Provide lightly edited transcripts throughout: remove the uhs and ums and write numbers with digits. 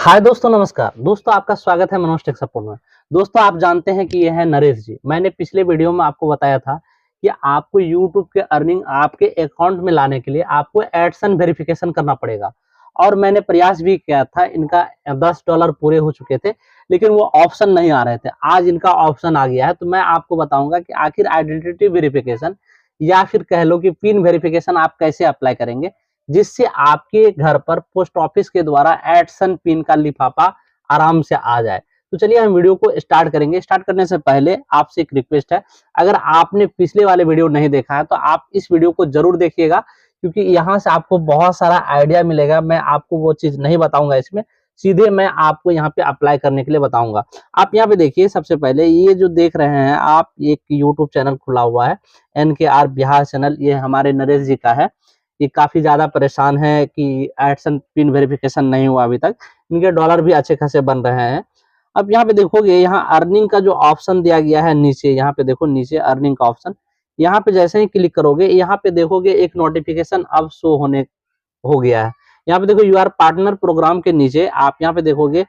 हाय दोस्तों, नमस्कार दोस्तों। आपका स्वागत है मनोज टेक सपोर्ट में। दोस्तों, आप जानते हैं कि यह है नरेश जी। मैंने पिछले वीडियो में आपको बताया था कि आपको यूट्यूब के अर्निंग आपके अकाउंट में लाने के लिए आपको एडसन वेरिफिकेशन करना पड़ेगा। और मैंने प्रयास भी किया था, इनका $10 पूरे हो चुके थे, लेकिन वो ऑप्शन नहीं आ रहे थे। आज इनका ऑप्शन आ गया है, तो मैं आपको बताऊंगा कि आखिर आइडेंटिटी वेरिफिकेशन या फिर कह लो कि पिन वेरिफिकेशन आप कैसे अप्लाई करेंगे, जिससे आपके घर पर पोस्ट ऑफिस के द्वारा एडसन पिन का लिफाफा आराम से आ जाए। तो चलिए हम वीडियो को स्टार्ट करेंगे। स्टार्ट करने से पहले आपसे एक रिक्वेस्ट है, अगर आपने पिछले वाले वीडियो नहीं देखा है तो आप इस वीडियो को जरूर देखिएगा, क्योंकि यहाँ से आपको बहुत सारा आइडिया मिलेगा। मैं आपको वो चीज नहीं बताऊंगा इसमें, सीधे मैं आपको यहाँ पे अप्लाई करने के लिए बताऊंगा। आप यहाँ पे देखिए, सबसे पहले ये जो देख रहे हैं आप, एक यूट्यूब चैनल खुला हुआ है, NKR बिहार चैनल। ये हमारे नरेश जी का है। ये काफी ज्यादा परेशान है कि एडसन पिन वेरिफिकेशन नहीं हुआ अभी तक। इनके डॉलर भी अच्छे खासे बन रहे हैं। अब यहाँ पे देखोगे, यहाँ अर्निंग का जो ऑप्शन दिया गया है नीचे, यहाँ पे देखो नीचे अर्निंग का ऑप्शन। यहाँ पे जैसे ही क्लिक करोगे, यहाँ पे देखोगे एक नोटिफिकेशन अब शो होने हो गया है। यहाँ पे देखो, यू आर पार्टनर प्रोग्राम के नीचे आप यहाँ पे देखोगे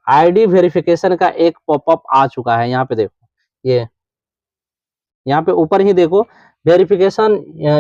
आईडी वेरिफिकेशन का एक पॉपअप आ चुका है। यहाँ पे देखो, ये यहाँ पे ऊपर ही देखो, वेरिफिकेशन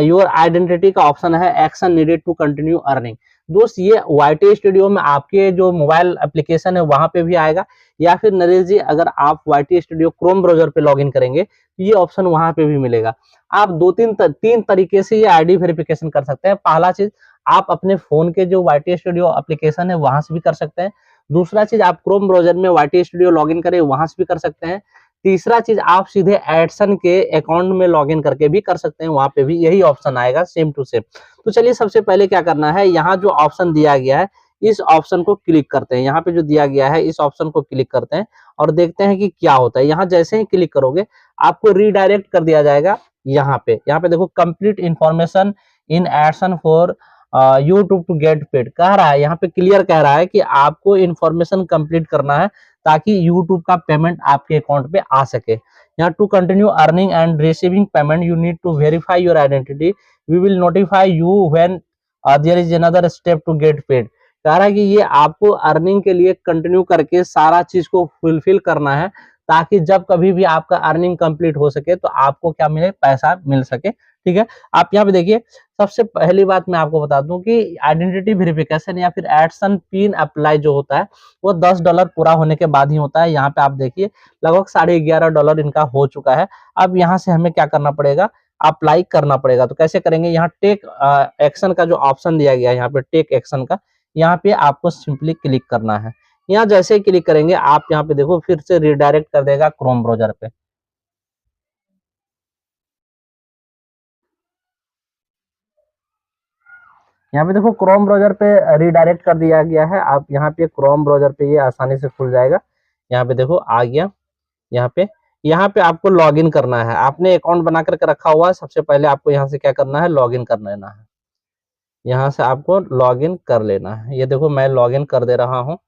योर आइडेंटिटी का ऑप्शन है, action needed to continue earning. दोस्त, ये YT स्टूडियो में आपके जो मोबाइल एप्लीकेशन है वहां पे भी आएगा, या फिर नरेश जी अगर आप YT स्टूडियो क्रोम ब्राउजर पे लॉगिन करेंगे तो ये ऑप्शन वहां पे भी मिलेगा। आप तीन तरीके से ये आईडी वेरिफिकेशन कर सकते हैं। पहला चीज, आप अपने फोन के जो YT स्टूडियो एप्लीकेशन है वहां से भी कर सकते हैं। दूसरा चीज, आप क्रोम ब्राउजर में YT स्टूडियो लॉगिन करें, वहां से भी कर सकते हैं। तीसरा चीज, आप सीधे एडसन के अकाउंट में लॉगिन करके भी कर सकते हैं, वहां पे भी यही ऑप्शन आएगा, सेम टू सेम। तो चलिए सबसे पहले क्या करना है, यहाँ जो ऑप्शन दिया गया है इस ऑप्शन को क्लिक करते हैं। यहाँ पे जो दिया गया है इस ऑप्शन को क्लिक करते हैं और देखते हैं कि क्या होता है। यहाँ जैसे ही क्लिक करोगे आपको रीडायरेक्ट कर दिया जाएगा। यहाँ पे देखो, complete information in AdSense for YouTube to get paid कह रहा है। यहाँ पे क्लियर कह रहा है कि आपको इंफॉर्मेशन कंप्लीट करना है ताकि यूट्यूब का पेमेंट आपके अकाउंट पे आ सके। यहाँ to continue earning and receiving payment you need to verify your identity, we will notify you when there is another step to get paid. कह रहा है कि ये आपको अर्निंग के लिए कंटिन्यू करके सारा चीज को फुलफिल करना है, ताकि जब कभी भी आपका अर्निंग कंप्लीट हो सके तो आपको क्या मिले, पैसा मिल सके। ठीक है, आप यहाँ पे देखिए, सबसे पहली बात मैं आपको बता दूं कि आइडेंटिटी वेरिफिकेशन या फिर एडसन पिन अप्लाई जो होता है वो $10 पूरा होने के बाद ही होता है। यहाँ पे आप देखिए लगभग $11.5 इनका हो चुका है। अब यहाँ से हमें क्या करना पड़ेगा, अप्लाई करना पड़ेगा। तो कैसे करेंगे, यहाँ टेक एक्शन का जो ऑप्शन दिया गया है, यहाँ पे टेक एक्शन का, यहाँ पे आपको सिंपली क्लिक करना है। यहाँ जैसे ही क्लिक करेंगे आप यहाँ पे देखो फिर से रिडायरेक्ट कर देगा क्रोम ब्राउजर पे। यहाँ पे देखो क्रोम ब्राउजर पे रिडायरेक्ट कर दिया गया है। आप यहाँ पे क्रोम ब्राउजर पे ये आसानी से खुल जाएगा। यहाँ पे देखो आ गया। यहाँ पे आपको लॉगिन करना है। आपने अकाउंट बना करके रखा हुआ है, सबसे पहले आपको यहाँ से क्या करना है, लॉगिन कर लेना है। यहाँ से आपको लॉगिन कर लेना है। ये देखो मैं लॉगिन कर दे रहा हूँ।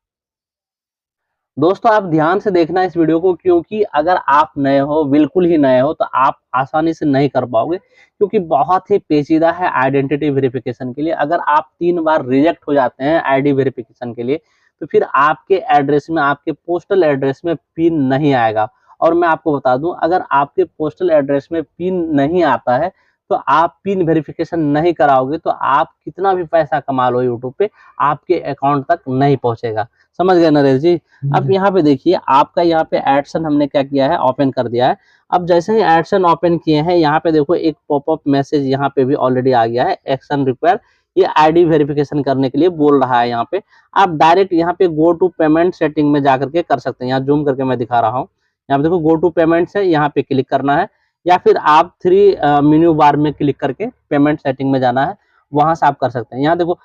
दोस्तों, आप ध्यान से देखना इस वीडियो को, क्योंकि अगर आप नए हो, बिल्कुल ही नए हो, तो आप आसानी से नहीं कर पाओगे, क्योंकि बहुत ही पेचीदा है आइडेंटिटी वेरिफिकेशन के लिए। अगर आप 3 बार रिजेक्ट हो जाते हैं आईडी वेरिफिकेशन के लिए, तो फिर आपके एड्रेस में, आपके पोस्टल एड्रेस में पिन नहीं आएगा। और मैं आपको बता दूं, अगर आपके पोस्टल एड्रेस में पिन नहीं आता है तो आप पिन वेरिफिकेशन नहीं कराओगे तो आप कितना भी पैसा कमा लो यूट्यूब पे, आपके अकाउंट तक नहीं पहुंचेगा। समझ गए नरेश जी? अब यहाँ पे देखिए, आपका यहाँ पे एडसन हमने क्या किया है, ओपन कर दिया है। अब जैसे ही एडसन ओपन किए हैं, यहाँ पे देखो एक पॉपअप मैसेज यहाँ पे भी ऑलरेडी आ गया है, एक्शन रिक्वायर। ये आईडी वेरिफिकेशन करने के लिए बोल रहा है। यहाँ पे आप डायरेक्ट यहाँ पे गो टू पेमेंट सेटिंग में जा करके कर सकते हैं। यहाँ जूम करके मैं दिखा रहा हूँ। यहाँ पे देखो गो टू पेमेंट्स है, यहाँ पे क्लिक करना है, या फिर आप 3 मेन्यू बार में क्लिक करके पेमेंट सेटिंग में जाना है, वहां से आप कर सकते हैं। यहाँ देखो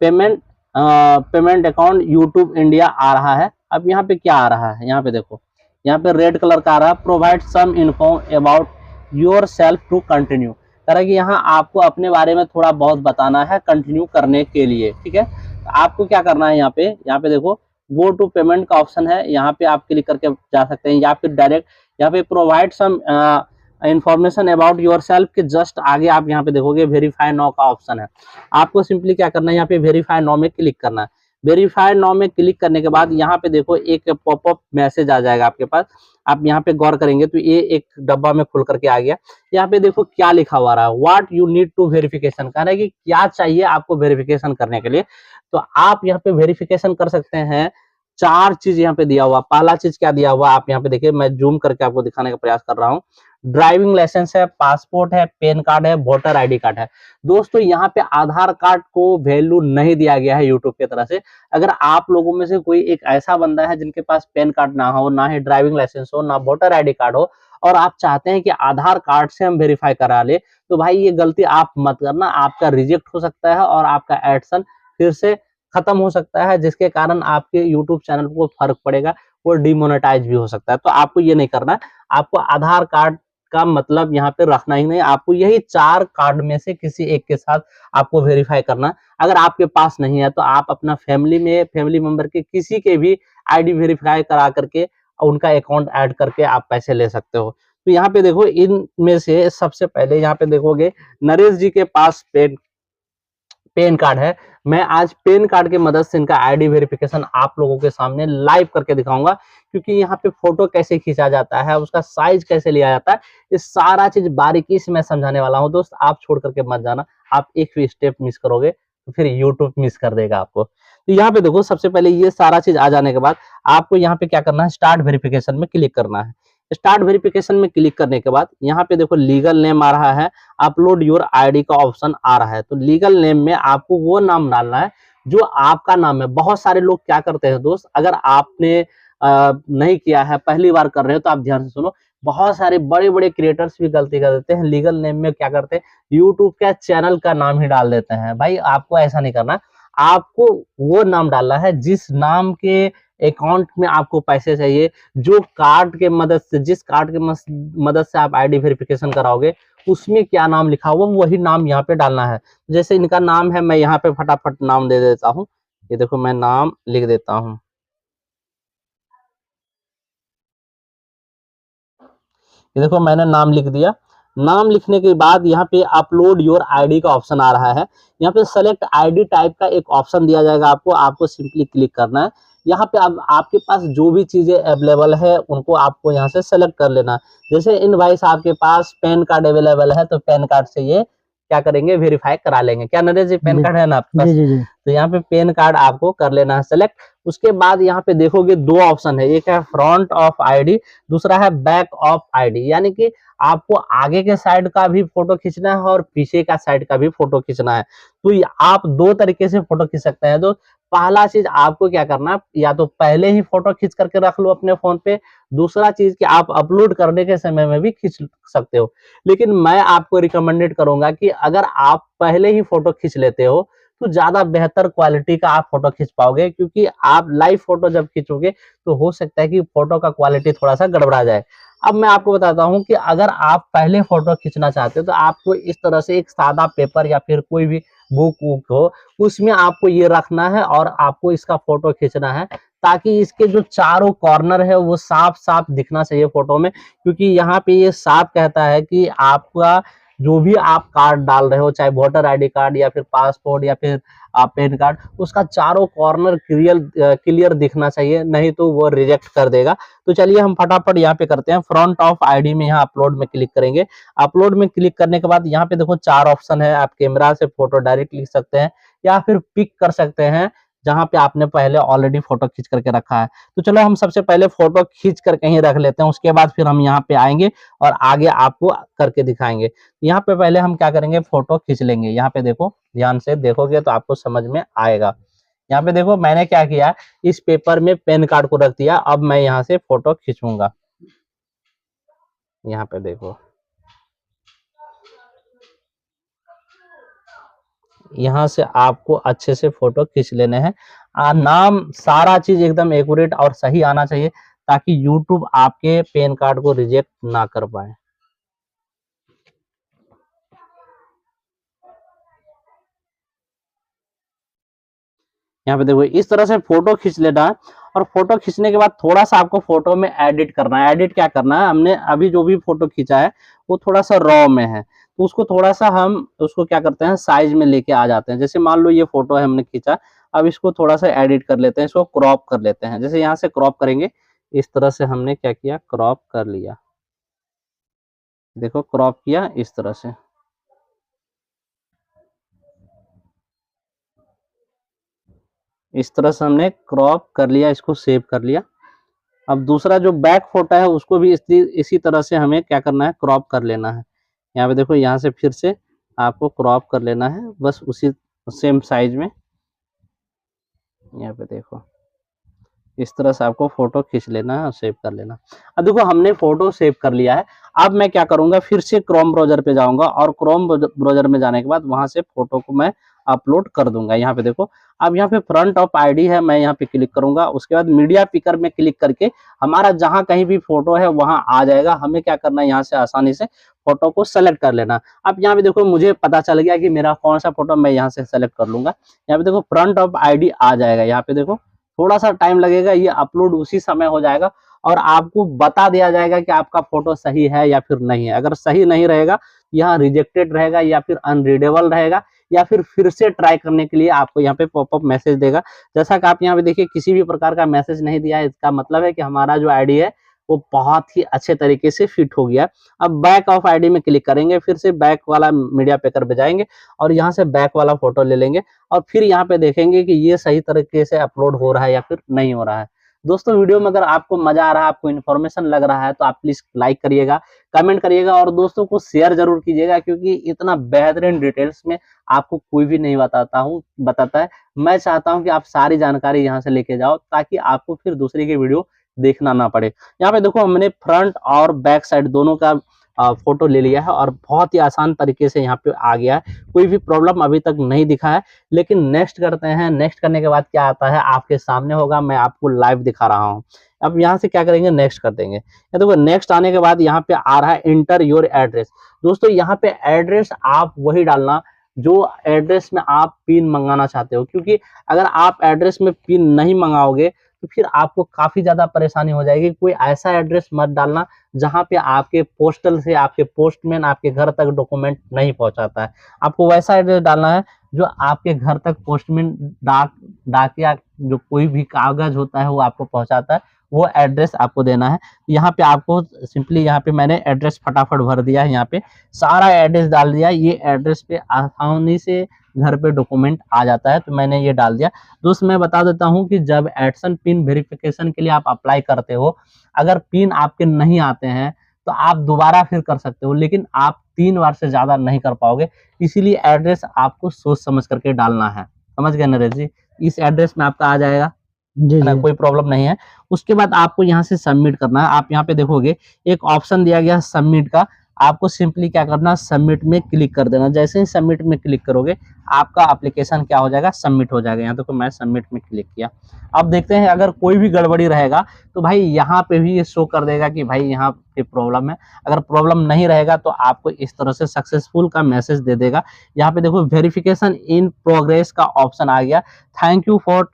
payment payment account YouTube India आ रहा है। अब यहाँ पे क्या आ रहा है, यहाँ पे देखो, यहाँ पे रेड कलर का आ रहा है, provide some info about yourself to continue. कह रहा है कि यहाँ आपको अपने बारे में थोड़ा बहुत बताना है कंटिन्यू करने के लिए। ठीक है, तो आपको क्या करना है, यहाँ पे देखो गो टू पेमेंट का ऑप्शन है, यहाँ पे आप क्लिक करके जा सकते हैं, या फिर डायरेक्ट यहाँ पे provide some information about yourself के जस्ट आगे आप यहाँ पे देखोगे वेरीफाई नाउ का ऑप्शन है। आपको सिंपली क्या करना है, यहाँ पे वेरीफाई नाउ में क्लिक करना है। वेरीफाई नाउ में क्लिक करने के बाद यहाँ पे देखो एक पॉपअप मैसेज आ जाएगा आपके पास। आप यहाँ पे गौर करेंगे तो ये एक डब्बा में खुल करके आ गया। यहाँ पे देखो क्या लिखा हुआ रहा है, what you need to verification, कह रहा है कि क्या चाहिए आपको वेरिफिकेशन करने के लिए। तो आप यहाँ पे वेरिफिकेशन कर सकते हैं। 4 चीज यहाँ पे दिया हुआ। पहला चीज क्या दिया हुआ आप यहाँ पे देखिए, मैं जूम करके आपको दिखाने का प्रयास कर रहा हूँ। ड्राइविंग लाइसेंस है, पासपोर्ट है, पैन कार्ड है, वोटर आईडी कार्ड है। दोस्तों यहाँ पे आधार कार्ड को वैल्यू नहीं दिया गया है यूट्यूब की तरफ से। अगर आप लोगों में से कोई एक ऐसा बंदा है जिनके पास पैन कार्ड ना हो, ना ही ड्राइविंग लाइसेंस हो, ना वोटर आईडी कार्ड हो, और आप चाहते हैं कि आधार कार्ड से हम वेरीफाई करा ले, तो भाई ये गलती आप मत करना। आपका रिजेक्ट हो सकता है और आपका एडसन फिर से खत्म हो सकता है, जिसके कारण आपके यूट्यूब चैनल को फर्क पड़ेगा, वो डिमोनेटाइज भी हो सकता है। तो आपको ये नहीं करना है। आपको आधार कार्ड का मतलब यहाँ पे रखना ही नहीं, आपको यही 4 कार्ड में से किसी एक के साथ आपको वेरीफाई करना। अगर आपके पास नहीं है तो आप अपना फैमिली मेंबर के किसी के भी आईडी वेरीफाई करा करके उनका अकाउंट ऐड करके आप पैसे ले सकते हो। तो यहाँ पे देखो इनमें से सबसे पहले यहाँ पे देखोगे नरेश जी के पास पेन कार्ड है। मैं आज पेन कार्ड की मदद से इनका आईडी वेरिफिकेशन आप लोगों के सामने लाइव करके दिखाऊंगा, क्योंकि यहाँ पे फोटो कैसे खींचा जाता है, उसका साइज कैसे लिया जाता है, ये सारा चीज बारीकी से मैं समझाने वाला हूँ। दोस्त आप छोड़ करके मत जाना, आप एक भी स्टेप मिस करोगे तो फिर यूट्यूब मिस कर देगा आपको। तो यहाँ पे देखो सबसे पहले ये सारा चीज आ जाने के बाद आपको यहाँ पे क्या करना है, स्टार्ट वेरिफिकेशन में क्लिक करना है। स्टार्ट वेरिफिकेशन में क्लिक करने के बाद यहाँ पे देखो लीगल नेम आ रहा है, अपलोड योर आईडी का ऑप्शन आ रहा है। तो लीगल नेम में आपको वो नाम डालना है जो आपका नाम है। बहुत सारे लोग क्या करते हैं दोस्त, अगर आपने नहीं किया है, पहली बार कर रहे हो, तो आप ध्यान से सुनो। बहुत सारे बड़े बड़े क्रिएटर्स भी गलती कर देते हैं, लीगल नेम में क्या करते हैं, यूट्यूब के चैनल का नाम ही डाल देते हैं। भाई आपको ऐसा नहीं करना, आपको वो नाम डालना है जिस नाम के अकाउंट में आपको पैसे चाहिए, जो कार्ड के मदद से, जिस कार्ड के मदद से आप आईडी वेरिफिकेशन कराओगे, उसमें क्या नाम लिखा हुआ वही नाम यहाँ पे डालना है। जैसे इनका नाम है, मैं यहाँ पे फटाफट नाम दे देता हूँ। ये देखो मैं नाम लिख देता हूँ। ये देखो मैंने नाम लिख दिया। नाम लिखने के बाद यहाँ पे अपलोड योर आईडी का ऑप्शन आ रहा है। यहाँ पे सेलेक्ट आईडी टाइप का एक ऑप्शन दिया जाएगा आपको सिंपली क्लिक करना है। यहाँ पे अब आपके पास जो भी चीजें अवेलेबल है उनको आपको यहाँ से सेलेक्ट कर लेना। जैसे इनवॉइस आपके पास पैन कार्ड अवेलेबल है तो पैन कार्ड से ये क्या करेंगे, वेरीफाई करा लेंगे। क्या नरेश जी पैन कार्ड है ना आपके पास? जी। तो यहाँ पे पैन कार्ड आपको कर लेना है सेलेक्ट। उसके बाद यहाँ पे देखोगे 2 ऑप्शन है, एक है फ्रंट ऑफ आईडी, दूसरा है बैक ऑफ आईडी। यानी कि आपको आगे के साइड का भी फोटो खींचना है और पीछे का साइड का भी फोटो खींचना है। तो आप 2 तरीके से फोटो खींच सकते हैं। तो पहला चीज आपको क्या करना, या तो पहले ही फोटो खींच करके रख लो अपने फोन पे, दूसरा चीज कि आप अपलोड करने के समय में भी खींच सकते हो। लेकिन मैं आपको रिकमेंडेड करूंगा कि अगर आप पहले ही फोटो खींच लेते हो तो ज्यादा बेहतर क्वालिटी का आप फोटो खींच पाओगे, क्योंकि आप लाइव फोटो जब खींचोगे तो हो सकता है कि फोटो का क्वालिटी थोड़ा सा गड़बड़ा जाए। अब मैं आपको बताता हूं कि अगर आप पहले फोटो खींचना चाहते हो तो आपको इस तरह से एक सादा पेपर या फिर कोई भी बुक हो, उसमें आपको ये रखना है और आपको इसका फोटो खींचना है, ताकि इसके जो चारों कॉर्नर है वो साफ साफ दिखना चाहिए फोटो में। क्योंकि यहाँ पे ये साफ कहता है कि आपका जो भी आप कार्ड डाल रहे हो, चाहे वोटर आईडी कार्ड या फिर पासपोर्ट या फिर पैन कार्ड, उसका चारों कॉर्नर क्लियर दिखना चाहिए, नहीं तो वो रिजेक्ट कर देगा। तो चलिए हम फटाफट यहाँ पे करते हैं। फ्रंट ऑफ आईडी में यहाँ अपलोड में क्लिक करेंगे। अपलोड में क्लिक करने के बाद यहाँ पे देखो 4 ऑप्शन है। आप कैमरा से फोटो डायरेक्ट लिख सकते हैं या फिर पिक कर सकते हैं, जहां पे आपने पहले ऑलरेडी फोटो खींच करके रखा है। तो चलो हम सबसे पहले फोटो खींच कर कहीं रख लेते हैं, उसके बाद फिर हम यहाँ पे आएंगे और आगे आपको करके दिखाएंगे। यहाँ पे पहले हम क्या करेंगे, फोटो खींच लेंगे। यहाँ पे देखो, ध्यान से देखोगे तो आपको समझ में आएगा। यहाँ पे देखो मैंने क्या किया, इस पेपर में पेन कार्ड को रख दिया। अब मैं यहाँ से फोटो खींचूंगा। यहाँ पे देखो, यहाँ से आपको अच्छे से फोटो खींच लेने हैं। नाम सारा चीज एकदम एक्यूरेट और सही आना चाहिए, ताकि यूट्यूब आपके पैन कार्ड को रिजेक्ट ना कर पाए। यहाँ पे देखो इस तरह से फोटो खींच लेना है। और फोटो खींचने के बाद थोड़ा सा आपको फोटो में एडिट करना है। एडिट क्या करना है, हमने अभी जो भी फोटो खींचा है वो थोड़ा सा रॉ में है, तो उसको थोड़ा सा हम उसको क्या करते हैं, साइज में लेके आ जाते हैं। जैसे मान लो ये फोटो है हमने खींचा, अब इसको थोड़ा सा एडिट कर लेते हैं, इसको क्रॉप कर लेते हैं। जैसे यहाँ से क्रॉप करेंगे, इस तरह से हमने क्या किया, क्रॉप कर लिया। देखो क्रॉप किया इस तरह से। इस तरह से हमने क्रॉप कर लिया, इसको सेव कर लिया। अब दूसरा जो बैक फोटो है उसको भी इसी तरह से हमें क्या करना है, क्रॉप कर लेना है। यहाँ पे देखो, यहाँ से फिर से आपको क्रॉप कर लेना है, बस उसी सेम साइज में। यहाँ पे देखो इस तरह से आपको फोटो खींच लेना है और सेव कर लेना। अब देखो हमने फोटो सेव कर लिया है। अब मैं क्या करूंगा, फिर से क्रोम ब्राउजर पे जाऊंगा और क्रोम ब्राउजर में जाने के बाद वहां से फोटो को मैं अपलोड कर दूंगा। यहाँ पे देखो, अब यहाँ पे फ्रंट ऑफ आईडी है, मैं यहाँ पे क्लिक करूंगा। उसके बाद मीडिया पिकर में क्लिक करके हमारा जहां कहीं भी फोटो है वहां आ जाएगा। हमें क्या करना है, यहाँ से आसानी से फोटो को सेलेक्ट कर लेना। अब यहाँ पे देखो मुझे पता चल गया कि मेरा कौन सा फोटो, मैं यहाँ से सेलेक्ट कर लूंगा। यहाँ पे देखो फ्रंट ऑफ आईडी आ जाएगा। यहाँ पे देखो थोड़ा सा टाइम लगेगा, ये अपलोड उसी समय हो जाएगा और आपको बता दिया जाएगा कि आपका फोटो सही है या फिर नहीं है। अगर सही नहीं रहेगा, यहाँ रिजेक्टेड रहेगा या फिर अनरीडेबल रहेगा, या फिर से ट्राई करने के लिए आपको यहाँ पे पॉपअप मैसेज देगा। जैसा कि आप यहाँ पे देखिए किसी भी प्रकार का मैसेज नहीं दिया है, इसका मतलब है कि हमारा जो आईडी है वो बहुत ही अच्छे तरीके से फिट हो गया। अब बैक ऑफ आईडी में क्लिक करेंगे, फिर से बैक वाला मीडिया पिकर पे जाएंगे और यहाँ से बैक वाला फोटो ले लेंगे और फिर यहाँ पे देखेंगे कि ये सही तरीके से अपलोड हो रहा है या फिर नहीं हो रहा है। दोस्तों वीडियो में अगर आपको मजा आ रहा है, आपको इन्फॉर्मेशन लग रहा है, तो आप प्लीज लाइक करिएगा, कमेंट करिएगा और दोस्तों को शेयर जरूर कीजिएगा, क्योंकि इतना बेहतरीन डिटेल्स में आपको कोई भी नहीं बताता है। मैं चाहता हूं कि आप सारी जानकारी यहां से लेके जाओ, ताकि आपको फिर दूसरे की वीडियो देखना ना पड़े। यहाँ पे देखो हमने फ्रंट और बैक साइड दोनों का फोटो ले लिया है और बहुत ही आसान तरीके से यहाँ पे आ गया है। कोई भी प्रॉब्लम अभी तक नहीं दिखा है। लेकिन नेक्स्ट करते हैं, नेक्स्ट करने के बाद क्या आता है आपके सामने होगा, मैं आपको लाइव दिखा रहा हूँ। अब यहाँ से क्या करेंगे, नेक्स्ट कर देंगे। या देखो नेक्स्ट आने के बाद यहाँ पे आ रहा है इंटर योर एड्रेस। दोस्तों यहाँ पे एड्रेस आप वही डालना जो एड्रेस में आप पिन मंगाना चाहते हो, क्योंकि अगर आप एड्रेस में पिन नहीं मंगाओगे तो फिर आपको काफी ज्यादा परेशानी हो जाएगी। कोई ऐसा एड्रेस मत डालना जहां पे आपके पोस्टल से आपके पोस्टमैन आपके घर तक डॉक्यूमेंट नहीं पहुंचाता है। आपको वैसा एड्रेस डालना है जो आपके घर तक पोस्टमैन डाकिया जो कोई भी कागज होता है वो आपको पहुंचाता है, वो एड्रेस आपको देना है। यहाँ पे आपको सिंपली यहाँ पे मैंने एड्रेस फटाफट भर दिया है, यहाँ पे सारा एड्रेस डाल दिया। ये एड्रेस पे आसानी से घर पे डॉक्यूमेंट आ जाता है, तो मैंने ये डाल दिया। दोस्त मैं बता देता हूँ कि जब एडसन पिन वेरिफिकेशन के लिए आप अप्लाई करते हो, अगर पिन आपके नहीं आते हैं तो आप दोबारा फिर कर सकते हो, लेकिन आप 3 बार से ज्यादा नहीं कर पाओगे। इसीलिए एड्रेस आपको सोच समझ करके डालना है। समझ गए नरेश जी? इस एड्रेस में आपका आ जाएगा, जी है ना, जी कोई प्रॉब्लम नहीं है। उसके बाद आपको यहाँ से सबमिट करना है। आप यहाँ पे देखोगे एक ऑप्शन दिया गया है सबमिट का। आपको सिंपली क्या करना, सबमिट में क्लिक कर देना। जैसे ही सबमिट में क्लिक करोगे आपका एप्लीकेशन क्या हो जाएगा, सबमिट हो जाएगा। यहाँ देखो मैं सबमिट में क्लिक किया। अब देखते हैं अगर कोई भी गड़बड़ी रहेगा तो भाई यहाँ पे भी ये शो कर देगा कि भाई यहाँ पे प्रॉब्लम है। अगर प्रॉब्लम नहीं रहेगा तो आपको इस तरह से सक्सेसफुल का मैसेज दे देगा। यहाँ पे देखो वेरिफिकेशन इन प्रोग्रेस का ऑप्शन आ गया। Thank you for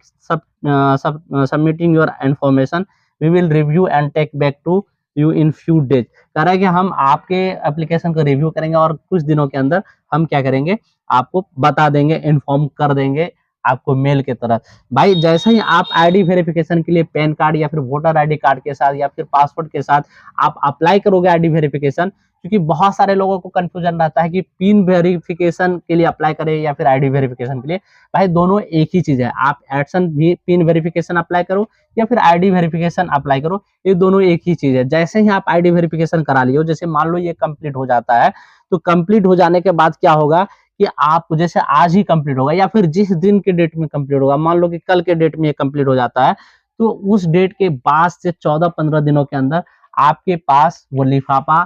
submitting your information, we will review and take back to you in few days. कह रहा है कि हम आपके एप्लीकेशन को रिव्यू करेंगे और कुछ दिनों के अंदर हम क्या करेंगे, आपको बता देंगे, इन्फॉर्म कर देंगे आपको मेल के तरफ। भाई जैसे ही आप आईडी वेरिफिकेशन के लिए पैन कार्ड या फिर वोटर आईडी कार्ड के साथ या फिर पासपोर्ट के साथ आप अप्लाई करोगे आईडी वेरिफिकेशन, क्योंकि बहुत सारे लोगों को कंफ्यूजन रहता है कि पिन वेरिफिकेशन के लिए अप्लाई करें या फिर आईडी वेरिफिकेशन के लिए। भाई दोनों एक ही चीज है। आप एडसन भी पिन वेरिफिकेशन अप्लाई करो या फिर आईडी वेरिफिकेशन अप्लाई करो, ये दोनों एक ही चीज है। जैसे ही आप आईडी वेरिफिकेशन करा लियो, जैसे मान लो ये कंप्लीट हो जाता है, तो कंप्लीट हो जाने के बाद क्या होगा कि आप जैसे आज ही कंप्लीट होगा या फिर जिस दिन के डेट में कंप्लीट होगा, मान लो कि कल के डेट में ये कंप्लीट हो जाता है, तो उस डेट के बाद से 14-15 दिनों के अंदर आपके पास वो लिफाफा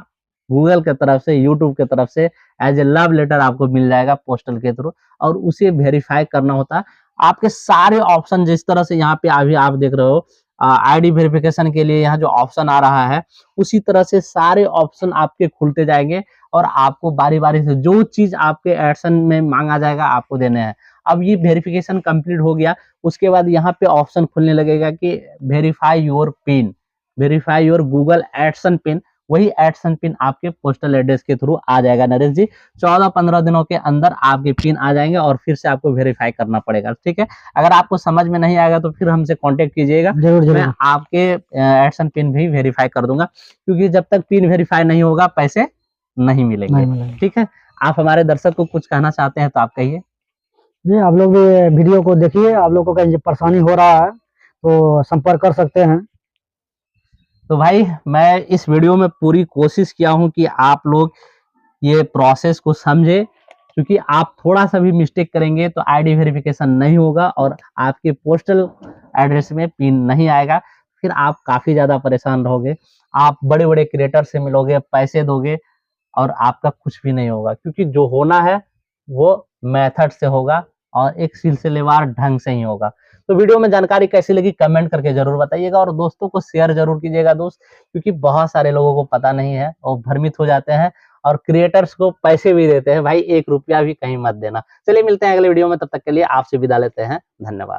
गूगल के तरफ से, यूट्यूब के तरफ से एज ए लव लेटर आपको मिल जाएगा पोस्टल के थ्रू, और उसे वेरीफाई करना होता है। आपके सारे ऑप्शन जिस तरह से यहाँ पे अभी आप देख रहे हो आईडी वेरिफिकेशन के लिए यहाँ जो ऑप्शन आ रहा है, उसी तरह से सारे ऑप्शन आपके खुलते जाएंगे और आपको बारी बारी से जो चीज आपके एडसन में मांगा जाएगा आपको देने हैं। अब ये वेरिफिकेशन कंप्लीट हो गया, उसके बाद यहाँ पे ऑप्शन खुलने लगेगा कि verify your pin, verify your Google Edson pin. वही एडसन पिन आपके पोस्टल एड्रेस के थ्रू आ जाएगा नरेश जी। 14-15 दिनों के अंदर आपके पिन आ जाएंगे और फिर से आपको वेरीफाई करना पड़ेगा, ठीक है। अगर आपको समझ में नहीं आएगा तो फिर हमसे कांटेक्ट कीजिएगा, मैं आपके एडसन पिन भी वेरीफाई कर दूंगा, क्योंकि जब तक पिन वेरीफाई नहीं होगा पैसे नहीं मिलेंगे, ठीक है। आप हमारे दर्शक को कुछ कहना चाहते हैं तो आप कहिए। जी, आप लोग भी वीडियो को देखिए, आप लोग को कहीं परेशानी हो रहा है तो संपर्क कर सकते हैं। तो भाई मैं इस वीडियो में पूरी कोशिश किया हूं कि आप लोग ये प्रोसेस को समझे, क्योंकि आप थोड़ा सा भी मिस्टेक करेंगे तो आईडी वेरिफिकेशन नहीं होगा और आपके पोस्टल एड्रेस में पिन नहीं आएगा, फिर आप काफी ज्यादा परेशान रहोगे। आप बड़े बड़े क्रिएटर से मिलोगे, पैसे दोगे और आपका कुछ भी नहीं होगा, क्योंकि जो होना है वो मेथड से होगा और एक सिलसिलेवार ढंग से ही होगा। तो वीडियो में जानकारी कैसी लगी कमेंट करके जरूर बताइएगा और दोस्तों को शेयर जरूर कीजिएगा दोस्त, क्योंकि बहुत सारे लोगों को पता नहीं है और भ्रमित हो जाते हैं और क्रिएटर्स को पैसे भी देते हैं। भाई 1 रुपया भी कहीं मत देना। चलिए मिलते हैं अगले वीडियो में, तब तक के लिए आपसे विदा लेते हैं, धन्यवाद।